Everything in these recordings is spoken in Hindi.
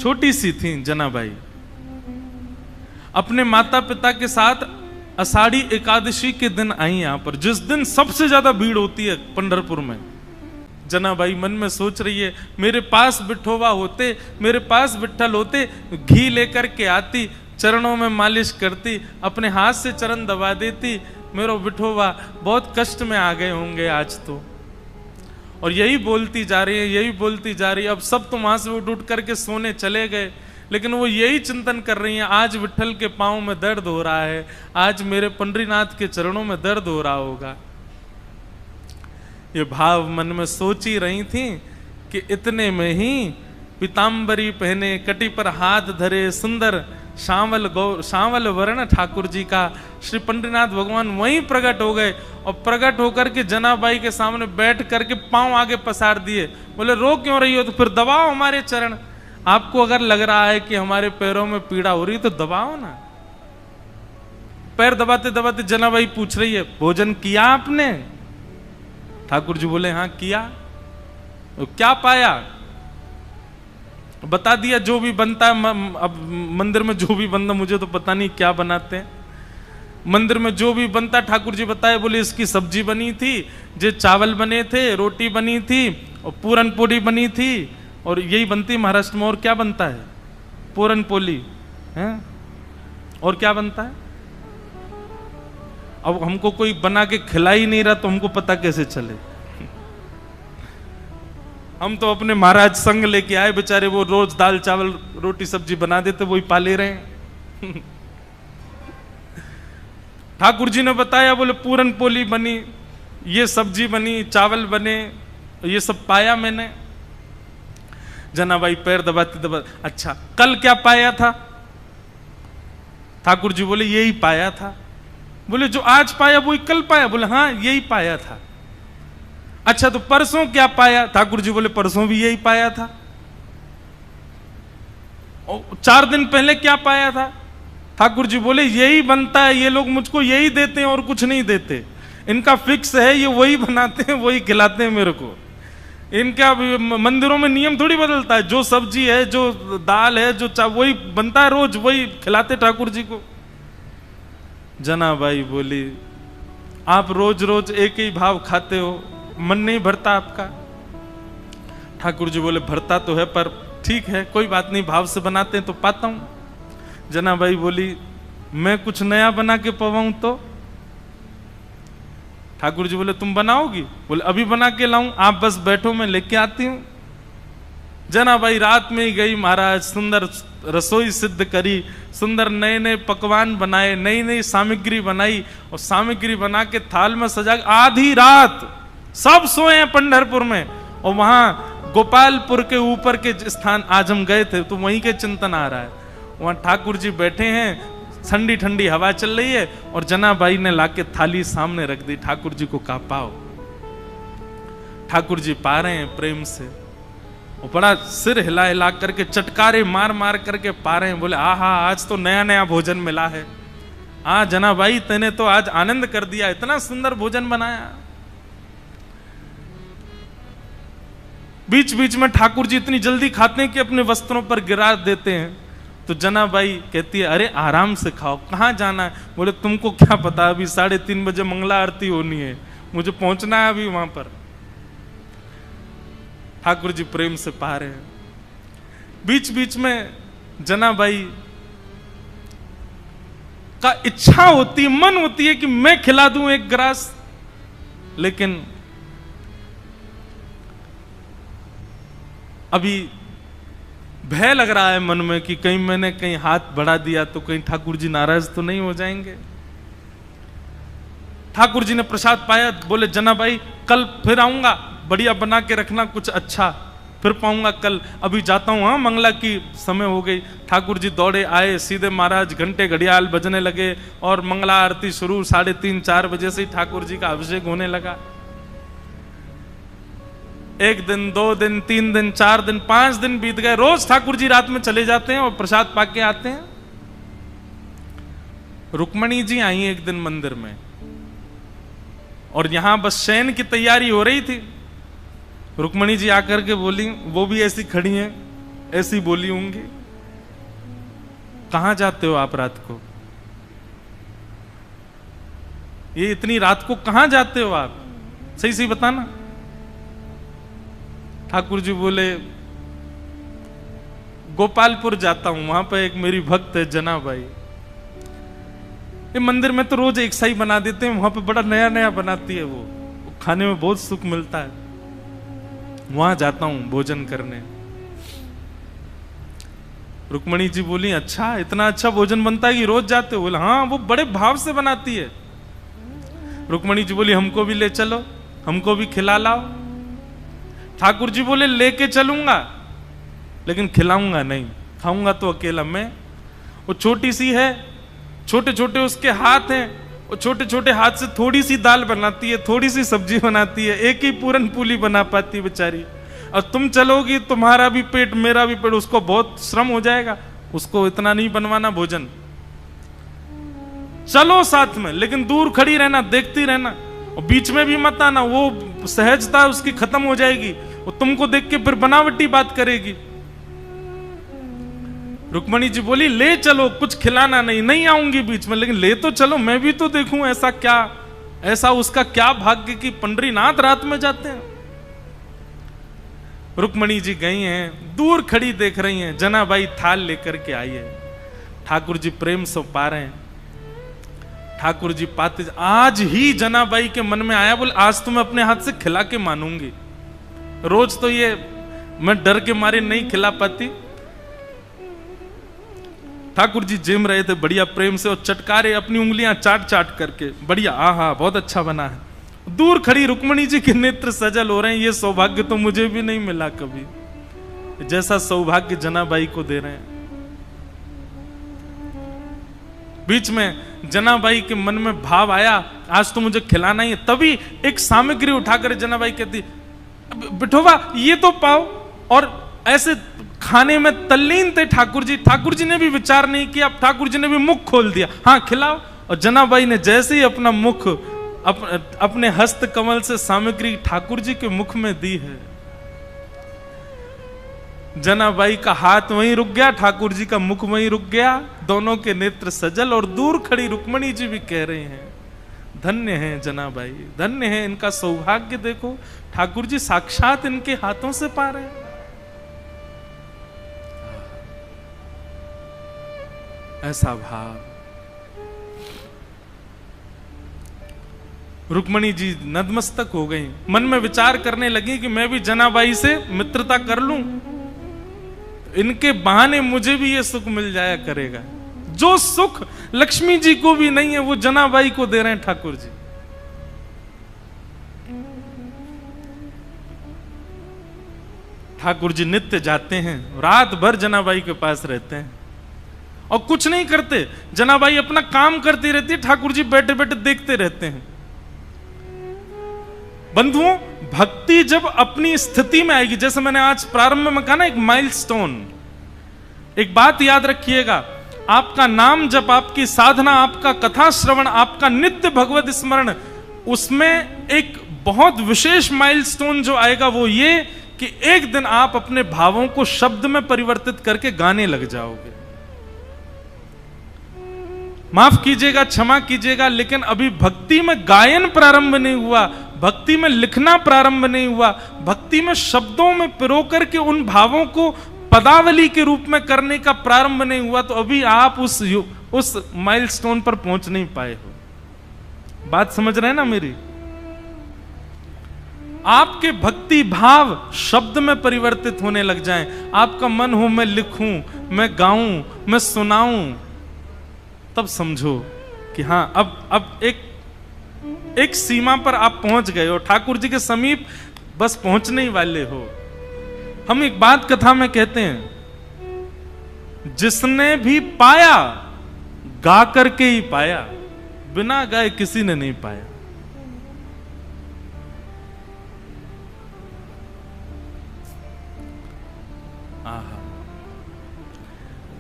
छोटी सी थी जनाबाई, अपने माता पिता के साथ आषाढ़ी एकादशी के दिन आई यहां पर, जिस दिन सबसे ज्यादा भीड़ होती है पंढरपुर में। जनाबाई मन में सोच रही है, मेरे पास विठोबा होते, मेरे पास विठ्ठल होते, घी लेकर के आती, चरणों में मालिश करती, अपने हाथ से चरण दबा देती, मेरा विठोबा बहुत कष्ट में आ गए होंगे आज तो। और यही बोलती जा रही है, यही बोलती जा रही है। अब सब तो वहां से उठ करके सोने चले गए, लेकिन वो यही चिंतन कर रही हैं, आज विठ्ठल के पांव में दर्द हो रहा है, आज मेरे पंडरीनाथ के चरणों में दर्द हो रहा होगा। ये भाव मन में सोच ही रही थी कि इतने में ही पीताम्बरी पहने, कटी पर हाथ धरे, सुंदर सांवल वर्ण ठाकुर जी का श्री पंडरीनाथ भगवान वहीं प्रकट हो गए। और प्रकट होकर के जनाबाई के सामने बैठ करके पांव आगे पसार दिए, बोले रो क्यों रही हो, तो फिर दबाओ हमारे चरण। आपको अगर लग रहा है कि हमारे पैरों में पीड़ा हो रही तो दबाओ ना। पैर दबाते दबाते जनाबाई पूछ रही है, भोजन किया आपने? ठाकुर जी बोले हाँ किया। तो क्या पाया? बता दिया जो भी बनता है। अब मंदिर में जो भी बनता, मुझे तो पता नहीं क्या बनाते हैं मंदिर में, जो भी बनता ठाकुर जी बताए। बोले इसकी सब्जी बनी थी, जे चावल बने थे, रोटी बनी थी और पूरन पोली बनी थी, और यही बनती महाराष्ट्र में। और क्या बनता है? पूरन पोली है। और क्या बनता है? अब हमको कोई बना के खिला ही नहीं रहा तो हमको पता कैसे चले। हम तो अपने महाराज संग लेके आए, बेचारे वो रोज दाल चावल रोटी सब्जी बना देते, वही पाले रहे हैं। ठाकुर जी ने बताया, बोले पूरन पोली बनी, ये सब्जी बनी, चावल बने, ये सब पाया मैंने। जनाबाई पैर दबाते दबाते, अच्छा कल क्या पाया था? ठाकुर जी बोले यही पाया था। बोले जो आज पाया वही कल पाया? बोले हाँ यही पाया था। अच्छा तो परसों क्या पाया? ठाकुर जी बोले परसों भी यही पाया था। और 4 दिन पहले क्या पाया था? ठाकुर जी बोले यही बनता है, ये लोग मुझको यही देते हैं और कुछ नहीं देते, इनका फिक्स है, ये वही बनाते हैं वही खिलाते हैं मेरे को। इनका मंदिरों में नियम थोड़ी बदलता है, जो सब्जी है, जो दाल है, जो वही बनता है, रोज वही खिलाते ठाकुर जी को। जनाबाई बोली आप रोज रोज एक ही भाव खाते हो, मन नहीं भरता आपका? ठाकुर जी बोले भरता तो है, पर ठीक है कोई बात नहीं, भाव से बनाते हैं तो पाता हूं। जनाबाई बोली मैं कुछ नया बना के पवाऊं तो? ठाकुर जी बोले तुम बनाओगी? बोले अभी बना के लाऊं, आप बस बैठो मैं लेके आती हूं। जनाबाई रात में ही गई, महाराज सुंदर रसोई सिद्ध करी, सुंदर नए नए पकवान बनाए, नई नई सामग्री बनाई, और सामग्री बना के थाल में सजा। आधी रात सब सोए हैं पंढरपुर में, और वहां गोपालपुर के ऊपर के स्थान आज हम गए थे तो वहीं के चिंतन आ रहा है। वहां ठाकुर जी बैठे हैं, ठंडी ठंडी हवा चल रही है, और जनाबाई ने लाके थाली सामने रख दी। ठाकुर जी को कहा पाओ। ठाकुर जी पा रहे हैं प्रेम से, और बड़ा सिर हिला हिला करके, चटकारे मार मार करके पा रहे हैं। बोले आहा आज तो नया नया भोजन मिला है। जनाबाई तेने तो आज आनंद कर दिया, इतना सुंदर भोजन बनाया। बीच बीच में ठाकुर जी इतनी जल्दी खाते हैं कि अपने वस्त्रों पर गिरा देते हैं। तो जनाबाई कहती है अरे आराम से खाओ, कहाँ जाना है? बोले तुमको क्या पता, अभी 3:30 बजे मंगला आरती होनी है, मुझे पहुंचना है अभी वहां पर। ठाकुर जी प्रेम से पा रहे हैं। बीच बीच में जनाबाई का इच्छा होती है, मन होती है कि मैं खिला दूं एक ग्रास, लेकिन अभी भय लग रहा है मन में कि कहीं मैंने कहीं हाथ बढ़ा दिया तो कहीं ठाकुर जी नाराज तो नहीं हो जाएंगे। ठाकुर जी ने प्रसाद पाया, बोले जनाबाई कल फिर आऊंगा, बढ़िया बना के रखना कुछ अच्छा, फिर पाऊंगा कल, अभी जाता हूं, हाँ मंगला की समय हो गई। ठाकुर जी दौड़े आए, सीधे महाराज घंटे घड़ियाल बजने लगे और मंगला आरती शुरू। 3:30-4 बजे से ही ठाकुर जी का अभिषेक होने लगा। 1 दिन 2 दिन 3 दिन 4 दिन 5 दिन बीत गए। रोज ठाकुर जी रात में चले जाते हैं और प्रसाद पाके आते हैं। रुक्मणी जी आई एक दिन मंदिर में, और यहां बस शयन की तैयारी हो रही थी। रुक्मणी जी आकर के बोली, वो भी ऐसी खड़ी हैं, ऐसी बोली होंगी। कहां जाते हो आप रात को? ये इतनी रात को कहां जाते हो आप? सही सही बताना। ठाकुर जी बोले गोपालपुर जाता हूं, वहां पर एक मेरी भक्त है जनाबाई, ये मंदिर में तो रोज एक सा ही बना देते हैं, वहां पे बड़ा नया नया बनाती है, वो खाने में बहुत सुख मिलता है, वहां जाता हूं भोजन करने। रुक्मणी जी बोली अच्छा, इतना अच्छा भोजन बनता है कि रोज जाते हो? बोले हाँ, वो बड़े भाव से बनाती है। रुक्मणी जी बोली हमको भी ले चलो, हमको भी खिला लाओ। ठाकुर जी बोले लेके चलूंगा लेकिन खिलाऊंगा नहीं, खाऊंगा तो अकेला मैं। वो छोटी सी है, छोटे छोटे उसके हाथ हैं, वो छोटे छोटे हाथ से थोड़ी सी दाल बनाती है, थोड़ी सी सब्जी बनाती है, एक ही पूरन पूली बना पाती बेचारी। और तुम चलोगी, तुम्हारा भी पेट मेरा भी पेट, उसको बहुत श्रम हो जाएगा, उसको इतना नहीं बनवाना भोजन। चलो साथ में, लेकिन दूर खड़ी रहना, देखती रहना, और बीच में भी मत आना, वो सहजता उसकी खत्म हो जाएगी, वो तुमको देख के फिर बनावटी बात करेगी। रुक्मणी जी बोली ले चलो, कुछ खिलाना नहीं, नहीं आऊंगी बीच में, लेकिन ले तो चलो, मैं भी तो देखूं ऐसा क्या, ऐसा उसका क्या भाग्य कि पंडरीनाथ रात में जाते हैं। रुक्मणी जी गई हैं, दूर खड़ी देख रही हैं, जनाबाई थाल लेकर के आई है, ठाकुर जी प्रेम से पा रहे हैं। ठाकुर जी पाते, आज ही जनाबाई के मन में आया, बोले आज तो मैं अपने हाथ से खिला के मानूंगी, रोज तो ये मैं डर के मारे नहीं खिला पाती। ठाकुर जी जिम रहे थे बढ़िया प्रेम से, और चटकारे अपनी उंगलियां चाट चाट करके, बढ़िया आहा बहुत अच्छा बना है। दूर खड़ी रुक्मणी जी के नेत्र सजल हो रहे हैं, ये सौभाग्य तो मुझे भी नहीं मिला कभी, जैसा सौभाग्य जनाबाई को दे रहे हैं। बीच में जनाबाई के मन में भाव आया आज तो मुझे खिलाना ही है, तभी एक सामग्री उठाकर जनाबाई कहती बिठोबा ये तो पाओ, और ऐसे खाने में तल्लीन थे ठाकुर जी। ठाकुर जी ने भी विचार नहीं किया, ठाकुर जी ने भी मुख खोल दिया, हाँ खिलाओ। और जनाबाई ने जैसे ही अपना मुख अपने हस्त कमल से सामग्री ठाकुर जी के मुख में दी है, जनाबाई का हाथ वहीं रुक गया, ठाकुर जी का मुख वहीं रुक गया, दोनों के नेत्र सजल। और दूर खड़ी रुक्मणी जी भी कह रहे हैं धन्य है जनाबाई, धन्य है, इनका सौभाग्य देखो, ठाकुर जी साक्षात इनके हाथों से पा रहे हैं। ऐसा भाव। रुक्मणी जी नतमस्तक हो गई, मन में विचार करने लगी कि मैं भी जनाबाई से मित्रता कर लूं, इनके बहाने मुझे भी ये सुख मिल जाया करेगा। जो सुख लक्ष्मी जी को भी नहीं है वो जनाबाई को दे रहे हैं ठाकुर जी। ठाकुर जी नित्य जाते हैं, रात भर जनाबाई के पास रहते हैं और कुछ नहीं करते, जनाबाई अपना काम करती रहती है, ठाकुर जी बैठे बैठे देखते रहते हैं। बंधुओं, भक्ति जब अपनी स्थिति में आएगी, जैसे मैंने आज प्रारंभ में कहा ना, एक माइलस्टोन, एक बात याद रखिएगा, आपका नाम जब, आपकी साधना, आपका कथा श्रवण, आपका नित्य भगवत स्मरण, उसमें एक बहुत विशेष माइलस्टोन जो आएगा वो ये कि एक दिन आप अपने भावों को शब्द में परिवर्तित करके गाने लग जाओगे। माफ कीजिएगा, क्षमा कीजिएगा, लेकिन अभी भक्ति में गायन प्रारंभ नहीं हुआ, भक्ति में लिखना प्रारंभ नहीं हुआ, भक्ति में शब्दों में पिरो करके उन भावों को पदावली के रूप में करने का प्रारंभ नहीं हुआ, तो अभी आप उस माइलस्टोन पर पहुंच नहीं पाए हो। बात समझ रहे हैं ना मेरी? आपके भक्ति भाव शब्द में परिवर्तित होने लग जाएं, आपका मन हो मैं लिखूं, मैं गाऊं, मैं सुनाऊं, तब समझो कि हां अब एक सीमा पर आप पहुंच गए हो, ठाकुर जी के समीप बस पहुंचने ही वाले हो। हम एक बात कथा में कहते हैं, जिसने भी पाया गा करके ही पाया, बिना गाए किसी ने नहीं पाया। आहा,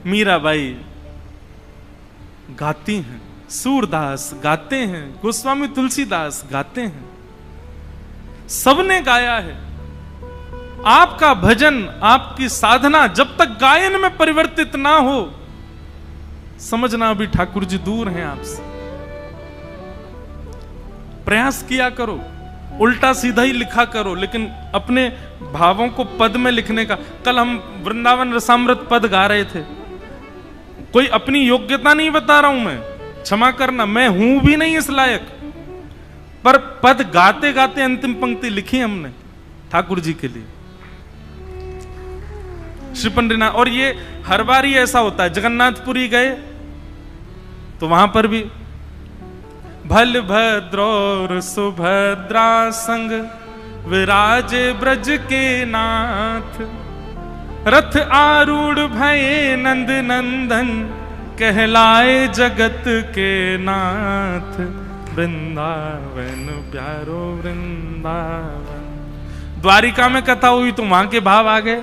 मीराबाई गाती हैं, सूरदास गाते हैं, गोस्वामी तुलसीदास गाते हैं, सबने गाया है। आपका भजन, आपकी साधना जब तक गायन में परिवर्तित ना हो, समझना अभी ठाकुर जी दूर हैं आपसे। प्रयास किया करो, उल्टा सीधा ही लिखा करो, लेकिन अपने भावों को पद में लिखने का। कल हम वृंदावन रसामृत पद गा रहे थे। कोई अपनी योग्यता नहीं बता रहा हूं मैं, क्षमा करना, मैं हूं भी नहीं इस लायक, पर पद गाते गाते अंतिम पंक्ति लिखी हमने ठाकुर जी के लिए, श्री पंडितनाथ। और ये हर बार ही ऐसा होता है। जगन्नाथपुरी गए तो वहां पर भी भल भद्र और सुभद्रा संग विराजे ब्रज के नाथ, रथ आरूढ़ भये नंद नंदन कहलाए जगत के नाथ। वृंदावन प्यारो वृंदावन। द्वारिका में कथा हुई तो वहां के भाव आ गए।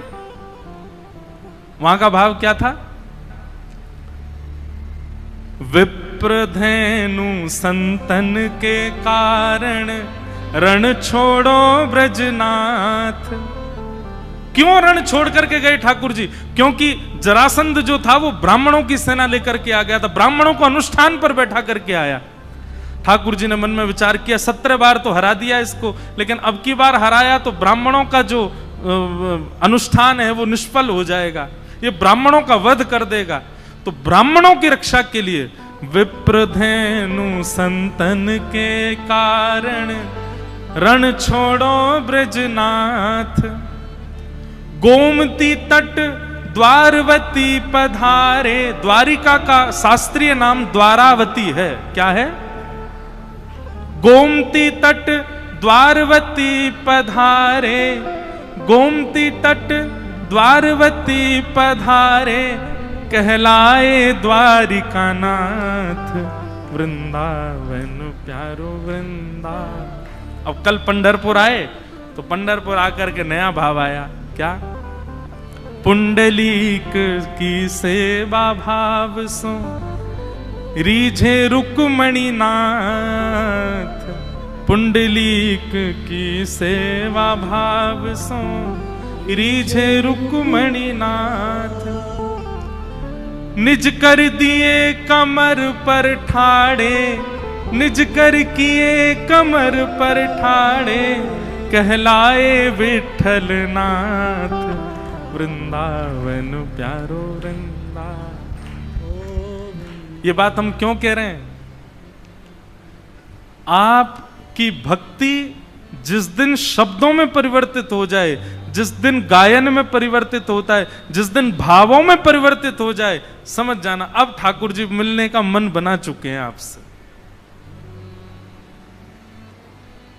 वहां का भाव क्या था? विप्रधेनु संतन के कारण रण छोड़ो ब्रजनाथ। क्यों रण छोड़ करके गए ठाकुर जी? क्योंकि जरासंध जो था वो ब्राह्मणों की सेना लेकर के आ गया था, ब्राह्मणों को अनुष्ठान पर बैठा करके आया। ठाकुर जी ने मन में विचार किया 17 बार तो हरा दिया इसको, लेकिन अब की बार हराया तो ब्राह्मणों का जो अनुष्ठान है वो निष्फल हो जाएगा, ये ब्राह्मणों का वध कर देगा। तो ब्राह्मणों की रक्षा के लिए विप्रधेनु संतन के कारण रण छोड़ो ब्रजनाथ। गोमती तट द्वारवती पधारे। द्वारिका का शास्त्रीय नाम द्वारावती है। क्या है? गोमती तट द्वारवती पधारे, गोमती तट द्वारवती पधारे कहलाए द्वारिका नाथ। वृंदावन प्यारो वृंदावन। अब कल पंढरपुर आए तो पंढरपुर आकर के नया भाव आया। क्या? पुंडलीक की सेवा भाव सो रीझे रुक्मणी नाथ। पुंडलीक की सेवा भाव सो रीझे रुक्मणी नाथ। निज कर दिए कमर पर ठाड़े, निज कर किए कमर पर ठाड़े कहलाए विठल नाथ। वृंदावन प्यारो वृंदावन। ये बात हम क्यों कह रहे हैं? आपकी भक्ति जिस दिन शब्दों में परिवर्तित हो जाए, जिस दिन गायन में परिवर्तित होता है, जिस दिन भावों में परिवर्तित हो जाए, समझ जाना अब ठाकुर जी मिलने का मन बना चुके हैं आपसे।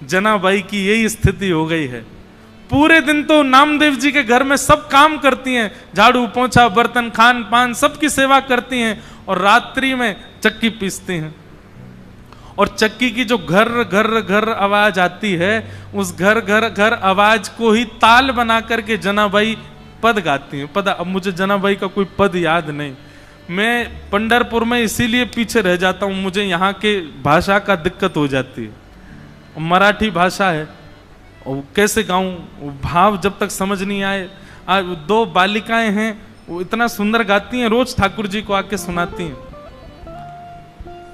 जनाबाई की यही स्थिति हो गई है। पूरे दिन तो नामदेव जी के घर में सब काम करती हैं, झाड़ू पोंछा बर्तन खान पान सबकी सेवा करती हैं, और रात्रि में चक्की पीसती हैं। और चक्की की जो घर घर घर आवाज आती है, उस घर घर घर आवाज को ही ताल बना करके जनाबाई पद गाती हैं। पद, अब मुझे जनाबाई का कोई पद याद नहीं। मैं पंढरपुर में इसीलिए पीछे रह जाता हूँ, मुझे यहाँ के भाषा का दिक्कत हो जाती है। मराठी भाषा है और कैसे गाऊं, भाव जब तक समझ नहीं आए। आज 2 बालिकाएं हैं, वो इतना सुंदर गाती हैं, रोज ठाकुर जी को आके सुनाती हैं।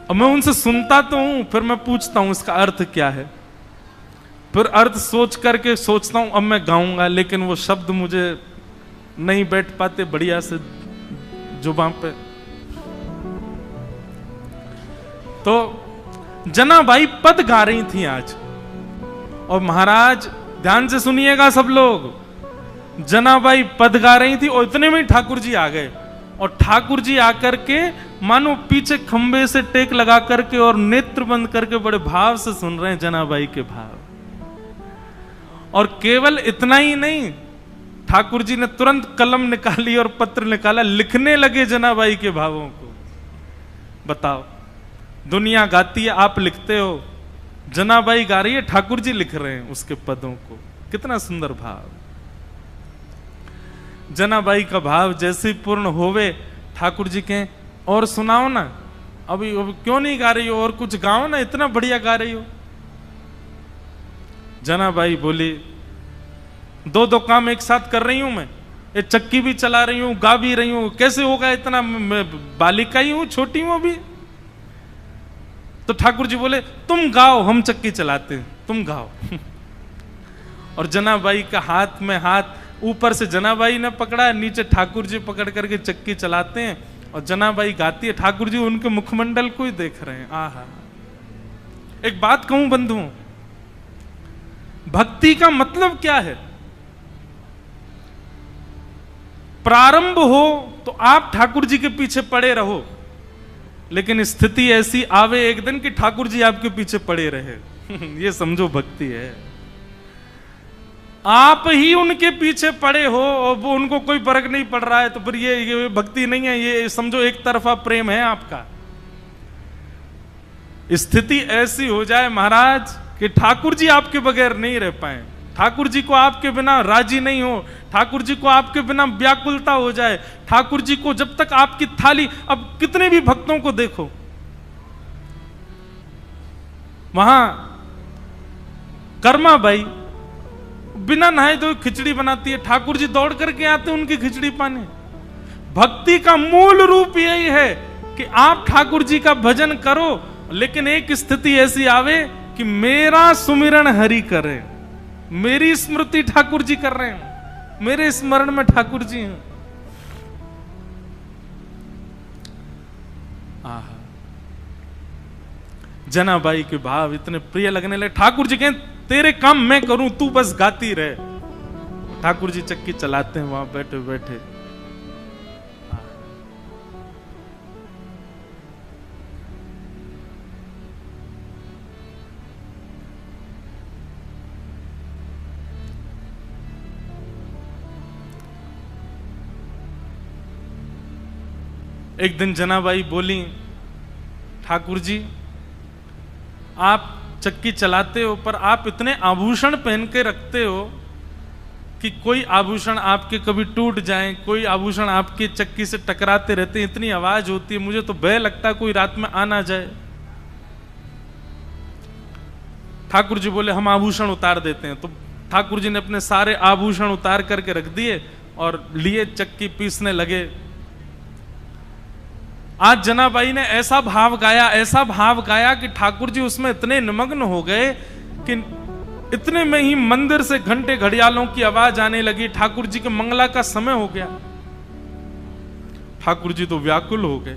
और मैं उनसे सुनता तो हूं, फिर मैं पूछता हूं इसका अर्थ क्या है, फिर अर्थ सोच करके सोचता हूं अब मैं गाऊंगा, लेकिन वो शब्द मुझे नहीं बैठ पाते बढ़िया से जुबान पे। तो जनाबाई पद गा रही थी आज, और महाराज ध्यान से सुनिएगा सब लोग, जनाबाई पद गा रही थी और इतने में ठाकुर जी आ गए। और ठाकुर जी आकर के मानो पीछे खंबे से टेक लगा करके और नेत्र बंद करके बड़े भाव से सुन रहे हैं जनाबाई के भाव। और केवल इतना ही नहीं, ठाकुर जी ने तुरंत कलम निकाली और पत्र निकाला, लिखने लगे जनाबाई के भावों को। बताओ, दुनिया गाती है, आप लिखते हो, जनाबाई गा रही है, ठाकुर जी लिख रहे हैं उसके पदों को। कितना सुंदर भाव। जनाबाई का भाव जैसे ही पूर्ण होवे, ठाकुर जी के और सुनाओ ना, अभी क्यों नहीं गा रही हो, और कुछ गाओ ना, इतना बढ़िया गा रही हो। जनाबाई बोली, दो दो काम एक साथ कर रही हूं मैं, ये चक्की भी चला रही हूं, गा भी रही हूं, कैसे होगा इतना, मैं बालिका ही हूं, छोटी हूं अभी। तो ठाकुर जी बोले तुम गाओ, हम चक्की चलाते हैं, तुम गाओ। और जनाबाई का हाथ में हाथ, ऊपर से जनाबाई ने पकड़ा, नीचे ठाकुर जी पकड़ करके चक्की चलाते हैं और जनाबाई गाती है, ठाकुर जी उनके मुखमंडल को ही देख रहे हैं। आहा। एक बात कहूं बंधुओं, भक्ति का मतलब क्या है? प्रारंभ हो तो आप ठाकुर जी के पीछे पड़े रहो, लेकिन स्थिति ऐसी आवे एक दिन कि ठाकुर जी आपके पीछे पड़े रहे। ये समझो भक्ति है। आप ही उनके पीछे पड़े हो और वो उनको कोई फर्क नहीं पड़ रहा है, तो फिर ये भक्ति नहीं है, ये समझो एक तरफा प्रेम है आपका। स्थिति ऐसी हो जाए महाराज कि ठाकुर जी आपके बगैर नहीं रह पाए, ठाकुर जी को आपके बिना राजी नहीं हो, ठाकुर जी को आपके बिना व्याकुलता हो जाए, ठाकुर जी को जब तक आपकी थाली, अब कितने भी भक्तों को देखो, वहां कर्मा बाई बिना नहाए तो खिचड़ी बनाती है, ठाकुर जी दौड़ करके आते उनकी खिचड़ी पाने। भक्ति का मूल रूप यही है कि आप ठाकुर जी का भजन करो, लेकिन एक स्थिति ऐसी आवे कि मेरा सुमिरन हरि करे, मेरी स्मृति ठाकुर जी कर रहे हैं, मेरे स्मरण में ठाकुर जी हैं। आहा। जनाबाई के भाव इतने प्रिय लगने लगे। ठाकुर जी कहें तेरे काम मैं करूं, तू बस गाती रहे। ठाकुर जी चक्की चलाते हैं वहां बैठे बैठे। एक दिन जनाबाई बोली, ठाकुर जी आप चक्की चलाते हो पर आप इतने आभूषण पहन के रखते हो कि कोई आभूषण आपके कभी टूट जाए, कोई आभूषण आपकी चक्की से टकराते रहते हैं, इतनी आवाज होती है, मुझे तो भय लगता है कोई रात में आ ना जाए। ठाकुर जी बोले हम आभूषण उतार देते हैं। तो ठाकुर जी ने अपने सारे आभूषण उतार करके रख दिए और लिए चक्की पीसने लगे। आज जनाबाई ने ऐसा भाव गाया कि ठाकुर जी उसमें इतने निमग्न हो गए कि इतने में ही मंदिर से घंटे घड़ियालों की आवाज आने लगी। ठाकुर जी के मंगला का समय हो गया। ठाकुर जी तो व्याकुल हो गए,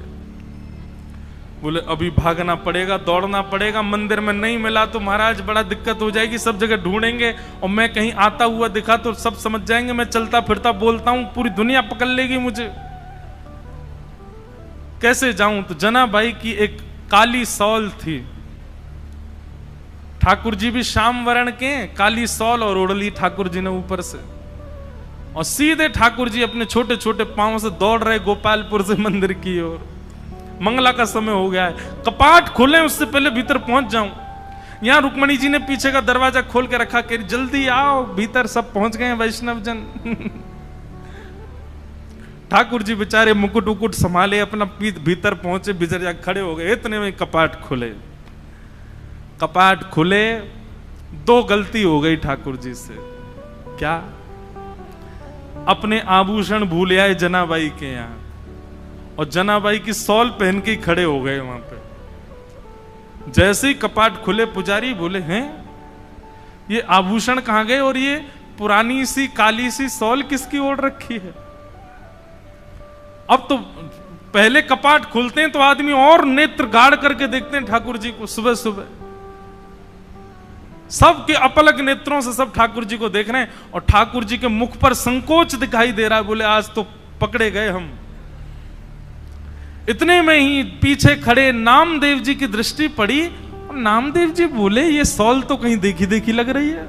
बोले अभी भागना पड़ेगा, दौड़ना पड़ेगा, मंदिर में नहीं मिला तो महाराज बड़ा दिक्कत हो जाएगी, सब जगह ढूंढेंगे और मैं कहीं आता हुआ दिखा तो सब समझ जाएंगे मैं चलता फिरता बोलता हूं, पूरी दुनिया पकड़ लेगी मुझे, कैसे जाऊं। तो जनाबाई की एक काली सौल थी, ठाकुर जी भी श्याम वर्ण के, काली सौल और ओढ़ ली ठाकुर जी ने ऊपर से, और सीधे ठाकुर जी अपने छोटे छोटे पांव से दौड़ रहे गोपालपुर से मंदिर की ओर। मंगला का समय हो गया है, कपाट खोले उससे पहले भीतर पहुंच जाऊं। यहां रुक्मणी जी ने पीछे का दरवाजा खोल के रखा, कह जल्दी आओ भीतर, सब पहुंच गए वैष्णव जन। ठाकुर जी बेचारे मुकुट उकुट संभाले, अपना भीतर पहुंचे, भीतर जा खड़े हो गए। इतने में कपाट खुले। कपाट खुले, दो गलती हो गई ठाकुर जी से। क्या? अपने आभूषण भूल आए जनाबाई के यहां, और जनाबाई की सौल पहन के खड़े हो गए वहां पे। जैसे ही कपाट खुले, पुजारी बोले हैं ये आभूषण कहां गए, और ये पुरानी सी काली सी सौल किसकी ओढ़ रखी है। अब तो पहले कपाट खुलते हैं तो आदमी और नेत्र गाड़ करके देखते हैं ठाकुर जी को। सुबह सुबह सबके अपलक नेत्रों से सब ठाकुर जी को देख रहे हैं, और ठाकुर जी के मुख पर संकोच दिखाई दे रहा है। बोले आज तो पकड़े गए हम। इतने में ही पीछे खड़े नामदेव जी की दृष्टि पड़ी, और नामदेव जी बोले ये सौल तो कहीं देखी देखी लग रही है।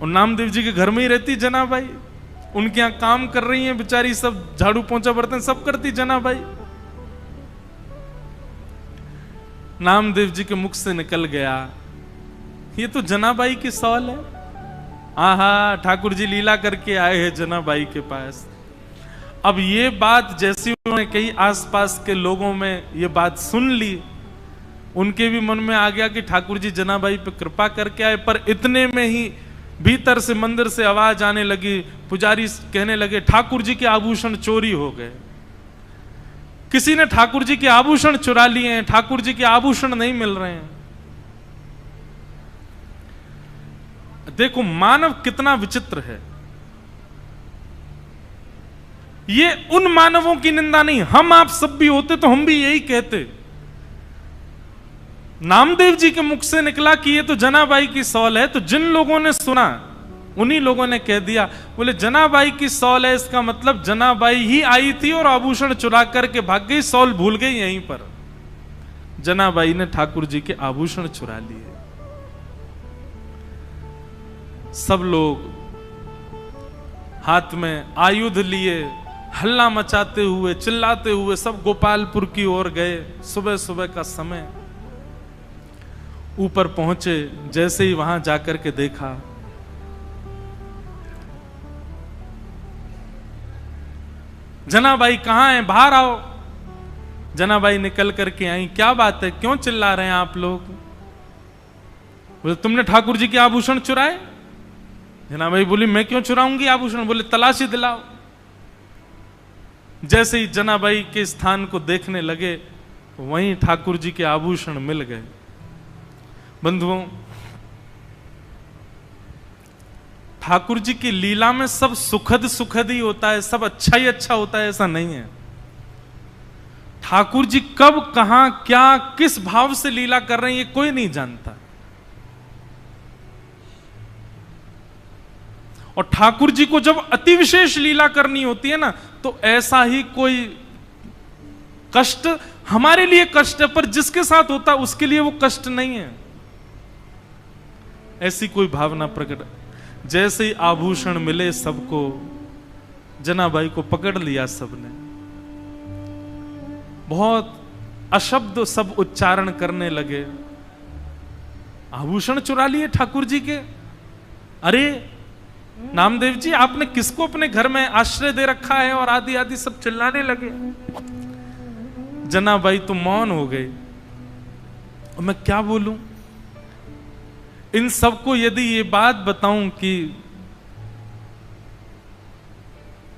और नामदेव जी के घर में ही रहती जनाबाई, उनके यहां काम कर रही हैं बेचारी, सब झाड़ू पोंछा बर्तन सब करती जनाबाई। नामदेव जी के मुख से निकल गया, ये तो जनाबाई की सौल है। आहा, ठाकुर जी लीला करके आए हैं जनाबाई के पास। अब ये बात जैसी उन्होंने कई आसपास के लोगों में ये बात सुन ली, उनके भी मन में आ गया कि ठाकुर जी जनाबाई पे कृपा करके आए। पर इतने में ही भीतर से मंदिर से आवाज आने लगी, पुजारी कहने लगे ठाकुर जी के आभूषण चोरी हो गए, किसी ने ठाकुर जी के आभूषण चुरा लिए हैं, ठाकुर जी के आभूषण नहीं मिल रहे हैं। देखो मानव कितना विचित्र है। ये उन मानवों की निंदा नहीं, हम आप सब भी होते तो हम भी यही कहते। नामदेव जी के मुख से निकला कि ये तो जनाबाई की सौल है, तो जिन लोगों ने सुना उन्हीं लोगों ने कह दिया, बोले जनाबाई की सौल है, इसका मतलब जनाबाई ही आई थी और आभूषण चुरा करके भाग गई, सौल भूल गई यहीं पर। जनाबाई ने ठाकुर जी के आभूषण चुरा लिए। सब लोग हाथ में आयुध लिए, हल्ला मचाते हुए, चिल्लाते हुए सब गोपालपुर की ओर गए। सुबह सुबह का समय, ऊपर पहुंचे, जैसे ही वहां जाकर के देखा, जनाबाई कहां है, बाहर आओ। जनाबाई निकल करके आई, क्या बात है, क्यों चिल्ला रहे हैं आप लोग? बोले तुमने ठाकुर जी के आभूषण चुराए। जनाबाई बोली मैं क्यों चुराऊंगी आभूषण? बोले तलाशी दिलाओ। जैसे ही जनाबाई के स्थान को देखने लगे, वहीं ठाकुर जी के आभूषण मिल गए। बंधुओं, ठाकुर जी की लीला में सब सुखद सुखद ही होता है, सब अच्छा ही अच्छा होता है, ऐसा नहीं है। ठाकुर जी कब, कहां, क्या, किस भाव से लीला कर रहे हैं, ये कोई नहीं जानता। और ठाकुर जी को जब अति विशेष लीला करनी होती है ना, तो ऐसा ही कोई कष्ट हमारे लिए कष्ट है, पर जिसके साथ होता है उसके लिए वो कष्ट नहीं है, ऐसी कोई भावना प्रकट। जैसे ही आभूषण मिले सबको, जनाबाई को पकड़ लिया सबने, बहुत अशब्द सब उच्चारण करने लगे। आभूषण चुरा लिए ठाकुर जी के। अरे नामदेव जी, आपने किसको अपने घर में आश्रय दे रखा है? और आदि आदि सब चिल्लाने लगे। जनाबाई तो मौन हो गई, और मैं क्या बोलूं? इन सबको यदि ये बात बताऊं कि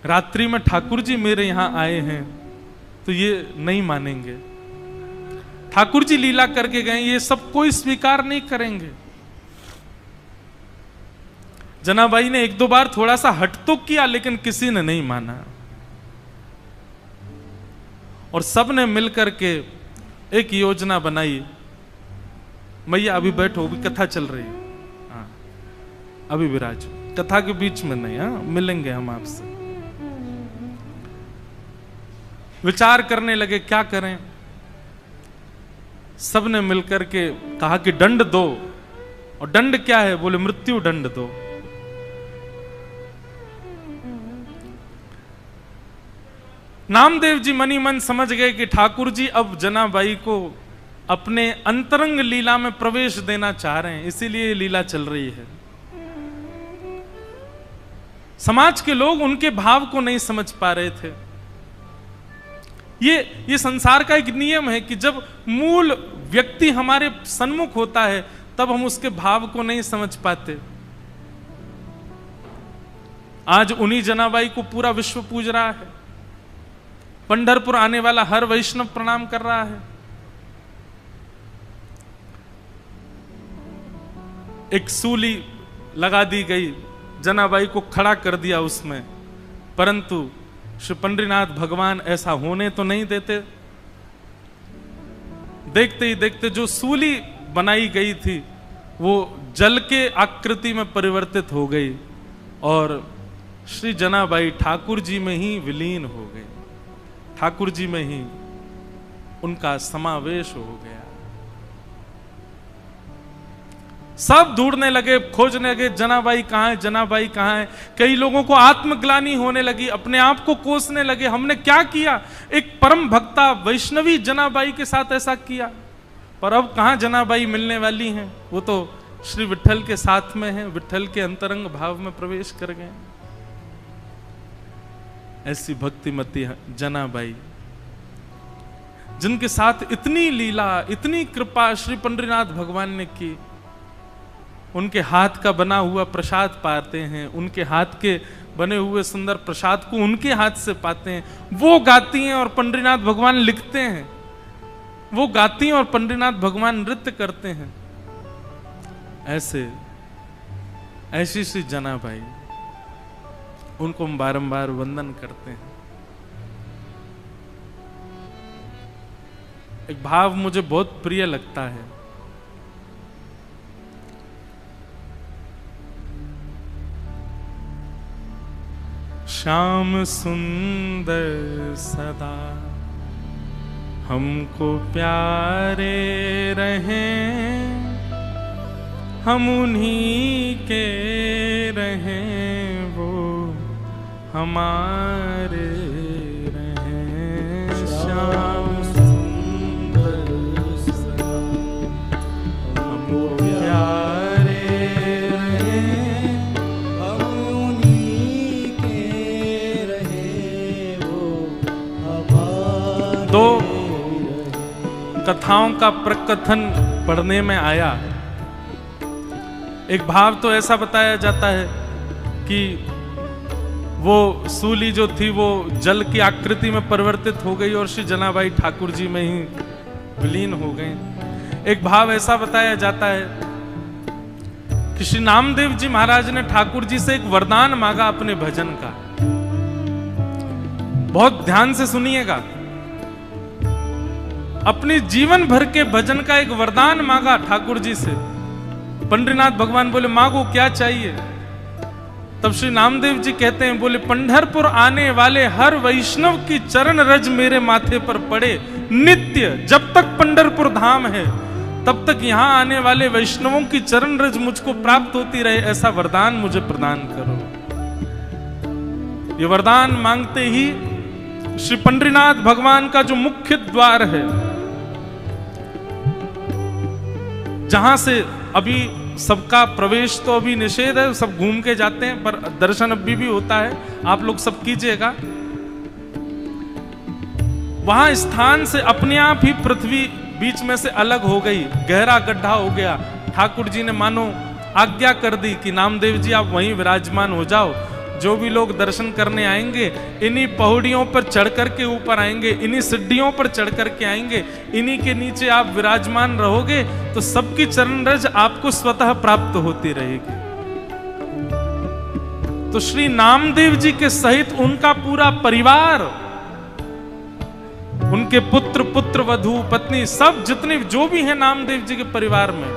रात्रि में ठाकुर जी मेरे यहां आए हैं, तो ये नहीं मानेंगे। ठाकुर जी लीला करके गए, ये सब कोई स्वीकार नहीं करेंगे। जनाबाई ने एक दो बार थोड़ा सा हट तो किया, लेकिन किसी ने नहीं माना। और सबने मिलकर के एक योजना बनाई। मैया अभी बैठो, अभी कथा चल रही है, हाँ अभी विराजो, कथा के बीच में नहीं, हाँ मिलेंगे हम आपसे। विचार करने लगे क्या करें। सबने मिलकर के कहा कि दंड दो। और दंड क्या है? बोले मृत्यु दंड दो। नामदेव जी मनी मन समझ गए कि ठाकुर जी अब जनाबाई को अपने अंतरंग लीला में प्रवेश देना चाह रहे हैं, इसीलिए लीला चल रही है। समाज के लोग उनके भाव को नहीं समझ पा रहे थे। ये संसार का एक नियम है कि जब मूल व्यक्ति हमारे सन्मुख होता है, तब हम उसके भाव को नहीं समझ पाते। आज उन्हीं जनाबाई को पूरा विश्व पूज रहा है। पंढरपुर आने वाला हर वैष्णव प्रणाम कर रहा है। एक सूली लगा दी गई, जनाबाई को खड़ा कर दिया उसमें, परंतु श्री पंडरीनाथ भगवान ऐसा होने तो नहीं देते। देखते ही देखते जो सूली बनाई गई थी वो जल के आकृति में परिवर्तित हो गई और श्री जनाबाई ठाकुर जी में ही विलीन हो गई, ठाकुर जी में ही उनका समावेश हो गया। सब ढूंढने लगे, खोजने लगे, जनाबाई कहां है, जनाबाई कहां है। कई लोगों को आत्मग्लानि होने लगी, अपने आप को कोसने लगे, हमने क्या किया? एक परम भक्ता वैष्णवी जनाबाई के साथ ऐसा किया। पर अब कहां जनाबाई मिलने वाली हैं? वो तो श्री विट्ठल के साथ में है, विट्ठल के अंतरंग भाव में प्रवेश कर गए। ऐसी भक्तिमती जनाबाई, जिनके साथ इतनी लीला, इतनी कृपा श्री पंडरीनाथ भगवान ने की, उनके हाथ का बना हुआ प्रसाद पाते हैं, उनके हाथ के बने हुए सुंदर प्रसाद को उनके हाथ से पाते हैं। वो गाती हैं और पंडरीनाथ भगवान लिखते हैं, वो गाती हैं और पंडरीनाथ भगवान नृत्य करते हैं। ऐसी सी जनाबाई, उनको हम बारंबार वंदन करते हैं। एक भाव मुझे बहुत प्रिय लगता है। श्याम सुंदर सदा हमको प्यारे रहें, हम उन्हीं के रहें, वो हमारे रहें। श्याम सुंदर सदा हमको प्यारे रहें, हम उन्हीं के रहें, वो हमारे। दो कथाओं का प्रकथन पढ़ने में आया। एक भाव तो ऐसा बताया जाता है कि वो सूली जो थी वो जल की आकृति में परिवर्तित हो गई और श्री जनाबाई ठाकुर जी में ही विलीन हो गए। एक भाव ऐसा बताया जाता है कि श्री नामदेव जी महाराज ने ठाकुर जी से एक वरदान मांगा अपने भजन का। बहुत ध्यान से सुनिएगा। अपने जीवन भर के भजन का एक वरदान मांगा ठाकुर जी से। पंडरीनाथ भगवान बोले मांगो क्या चाहिए? तब श्री नामदेव जी कहते हैं, बोले पंढरपुर आने वाले हर वैष्णव की चरण रज मेरे माथे पर पड़े नित्य। जब तक पंढरपुर धाम है तब तक यहां आने वाले वैष्णवों की चरण रज मुझको प्राप्त होती रहे, ऐसा वरदान मुझे प्रदान करो। ये वरदान मांगते ही श्री पंडरीनाथ भगवान का जो मुख्य द्वार है, जहां से अभी सबका प्रवेश तो अभी निषेध है, सब घूम के जाते हैं, पर दर्शन अभी भी होता है, आप लोग सब कीजिएगा। वहां स्थान से अपने आप ही पृथ्वी बीच में से अलग हो गई, गहरा गड्ढा हो गया। ठाकुर जी ने मानो आज्ञा कर दी कि नामदेव जी आप वहीं विराजमान हो जाओ। जो भी लोग दर्शन करने आएंगे इन्हीं पहाड़ियों पर चढ़ करके ऊपर आएंगे, इन्हीं सिड्डियों पर चढ़ करके आएंगे, इन्हीं के नीचे आप विराजमान रहोगे तो सबकी चरण रज आपको स्वतः प्राप्त होती रहेगी। तो श्री नामदेव जी के सहित उनका पूरा परिवार, उनके पुत्र, पुत्र वधू, पत्नी, सब जितने जो भी हैं नामदेव जी के परिवार में,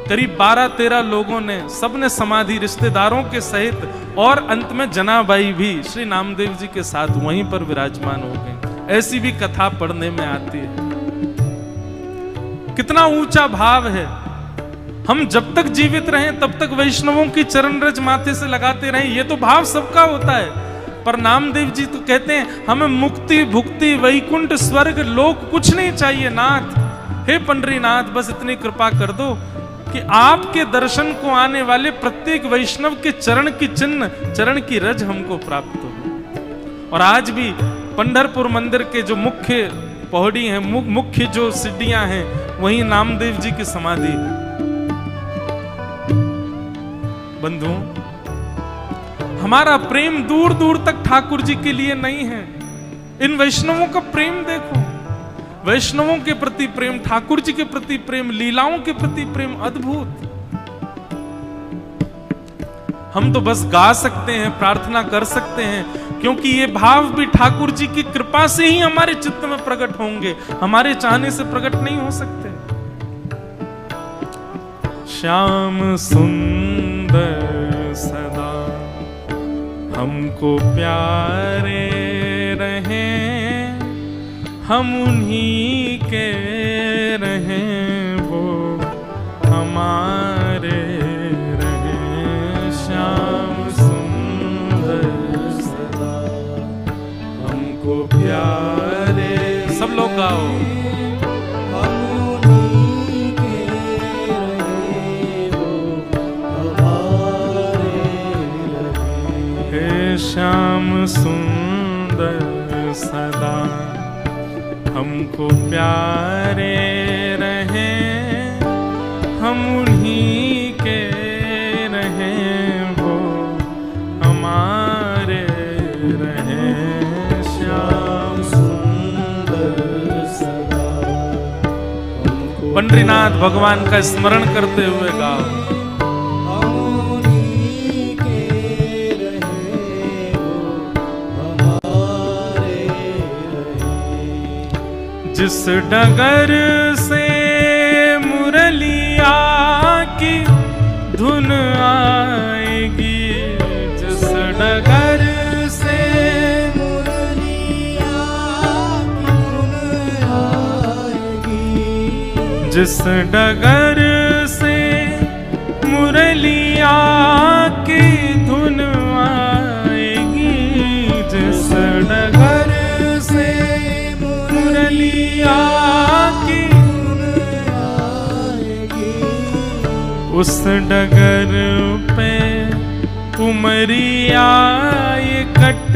करीब 12-13 लोगों ने, सबने समाधि रिश्तेदारों के सहित, और अंत में जनाबाई भी श्री नामदेव जी के साथ वहीं पर विराजमान हो गए। ऐसी भी कथा पढ़ने में आती है। कितना ऊंचा भाव है। हम जब तक जीवित रहें तब तक वैष्णवों की चरण रज माथे से लगाते रहें, ये तो भाव सबका होता है। पर नामदेव जी तो कहते हैं हमें मुक्ति, भुक्ति, वैकुंठ, स्वर्ग, लोक कुछ नहीं चाहिए नाथ। हे पंडरीनाथ, बस इतनी कृपा कर दो कि आपके दर्शन को आने वाले प्रत्येक वैष्णव के चरण की चिन्ह, चरण की रज हमको प्राप्त हो। और आज भी पंढरपुर मंदिर के जो मुख्य पौड़ी हैं, मुख्य जो सीढ़ियां हैं, वहीं नामदेव जी की समाधि है। बंधुओं, हमारा प्रेम दूर दूर तक ठाकुर जी के लिए नहीं है। इन वैष्णवों का प्रेम देखो, वैष्णवों के प्रति प्रेम, ठाकुर जी के प्रति प्रेम, लीलाओं के प्रति प्रेम अद्भुत। हम तो बस गा सकते हैं, प्रार्थना कर सकते हैं, क्योंकि ये भाव भी ठाकुर जी की कृपा से ही हमारे चित्त में प्रकट होंगे, हमारे चाहने से प्रकट नहीं हो सकते। श्याम सुंदर सदा हमको प्यारे रहें, हम उन्हीं के रहें, वो हमारे रहें। श्याम सुंदर सदा हमको प्यारे, सब लोग गाओ। हम उन्हीं के रहें, वो हमारे रहें। हे श्याम सुंदर सदा हमको प्यारे रहें, हम उन्हीं के पंडरीनाथ भगवान का स्मरण करते हुए गाओ। हम उन्हीं के रहे वो हमारे रहे। जिस डगर से मुरलिया की धुन आएगी, जिस डगर से मुरलिया की धुन आएगी, जिस डगर से मुरलिया की धुन आएगी, जिस डगर से मुरलिया की धुन आएगी, उस डगर पे उमरिया ये कट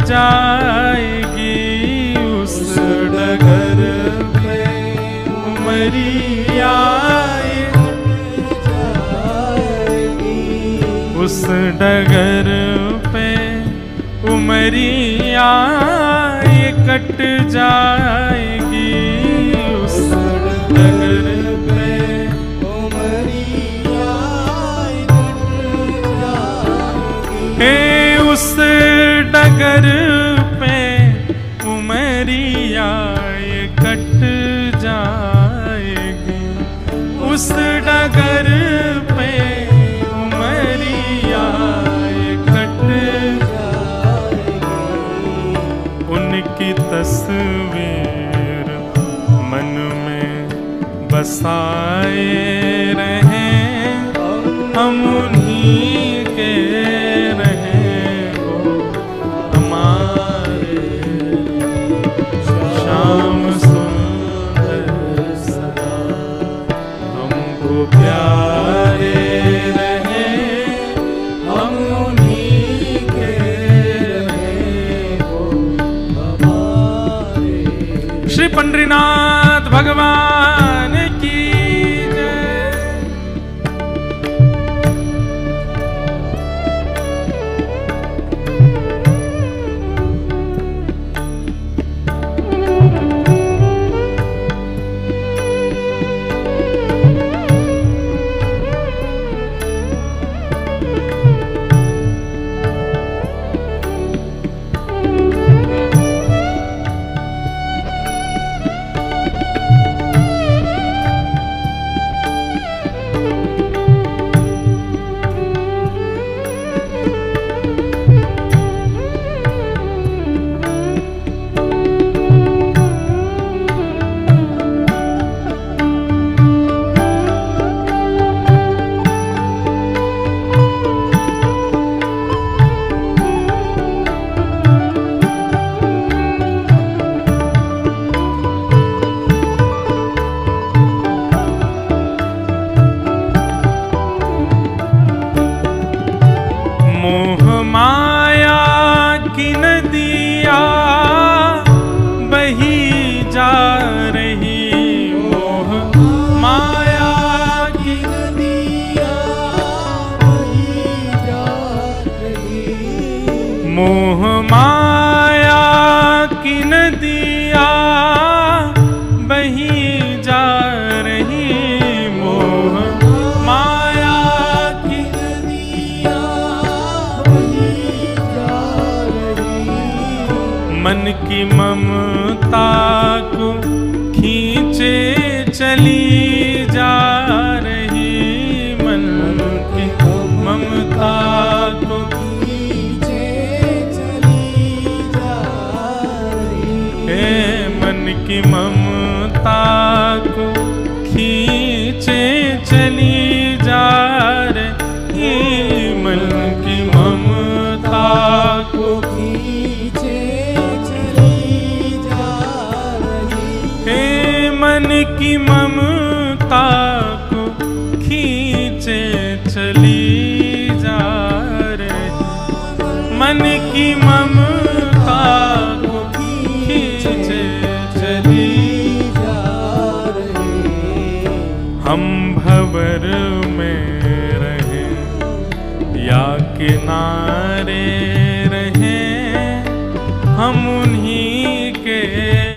जाएगी, उस डगर पे उमरिया ये कट जाएगी, उस डगर पे उमरिया ये कट जाएगी, उस डगर पे उमरिया कट जाएगी। हे उस डगर पे उमरिया ये कट जाएगी, उस डगर पे उमरिया ये कट जाएगी। उनकी तस्वीर मन में बसाए रहें, हम उन्हीं के रहें वो हमारे। श्याम सुंदर सदा हमको प्यारे रहें, हम उन्हीं के रहें वो हमारे श्री पंडरीनाथ भगवान की जय। मोह माया की नदिया बही जा रही, मोह माया की नदिया बही जा रही, मोह माया की नदिया बही जा रही, मोह माया की नदिया बही जा रही। मन की ममता को खींचे चली जा रही, मन की ममता को खींचे चली जा रही, हे मन की ममता को खींचे चली जा रही, मन की ममता को खींचे चली जा रही, हे मन की ममता को खींचे चली